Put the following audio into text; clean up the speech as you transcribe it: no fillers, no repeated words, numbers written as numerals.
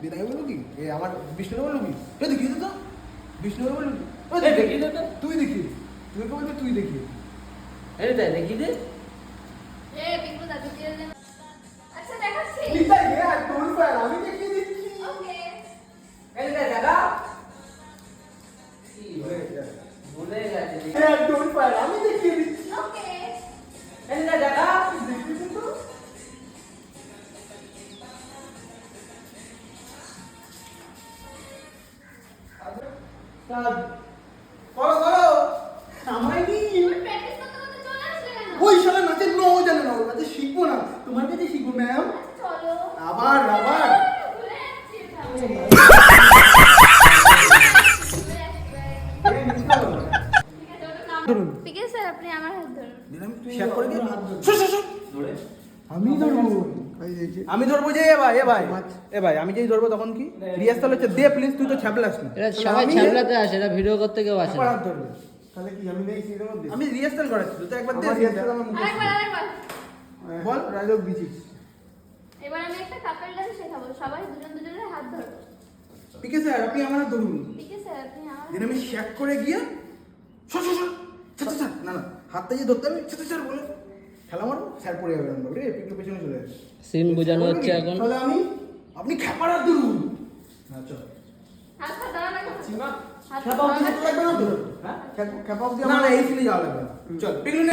দিদাই বলবো কি এ আমার বিষ্ণু বলবো কি এ দেখিয়ে দে তো বিষ্ণু বলবো কি দেখিয়ে দে তো তুই দেখিয়ে তুই কে বলবি তুই দেখিয়ে এই দে দেখিয়ে দে এ বিকু দাদু দিয়ে দে আচ্ছা দেখাচ্ছি দিদাই রে আর তোর পার আমি দেখিয়ে দিচ্ছি ওকে এই দে দাদা কি ভুলে গেছে ভুলে গেছে এ তোর পার আমি দেখিয়ে দিচ্ছি ওকে এই দে দাদা দেখিয়ে দে তো করো করো আমায় নি তুমি প্র্যাকটিস করতে করতে চলে আসলে কেন ওই শালা নাচের নো জানে না ওর কাছে শিখবো না তোমার কাছে শিখবো ম্যাম আচ্ছা, চলো আবার আবার ভুলে যাচ্ছি এটা। ভুলে আসবে। এই নিচে বলো। ঠিক আছে, ওটা নাম- ধরুন। পিকে স্যার আপনি আমার হাত ধরুন দিলাম শেয়ার করে দিয়ে শুন শুন শুন ধরে আমি ধরবো আমি ধরবো যে এ ভাই আমি যেই ধরবো তখন কি রিহার্সাল হচ্ছে দে প্লিজ তুই তো ছ্যাপলাস না এরা সবাই ছ্যাবলাতে আসে, এরা ভিডিও করতে কেউ আসে একবার না। হাত ধরবে তাহলে কি আমি নেই সেই রকম আমি রিহার্সাল করাচ্ছি তুই তো একবার দে আমার রিহার্সাল আমার মুখে আরেকবার বল। ডায়লগ দিছিস এবার আমি একটা কাপেল ডান্স শেখাবো সবাই দুজন দুজনের হাত ধরো ঠিক আছে স্যার আপনি আমার হাত ধরুন পিকে স্যার আপনি আমার দিন আমি শেক করে গিয়ে সর সর সর ছাড় ছাড় না না হাতটা যে ধরতে আমি ছাড় ছাড় বলে খেলা মারো স্যার পড়ে যাবে আমরা রে একটু পেছনে চলে যাবে সিন বোঝানো হচ্ছে এখন। তাহলে আমি আপনি খেপার হাত ধরুন না চল হাতটা ধরা লাগবে সীমা হাত খেপা ধরা অব্দি লাগবে না তো হ্যাঁ খেপা অব্দি না না এই সিনে যাওয়া লাগবে না চল পিকলু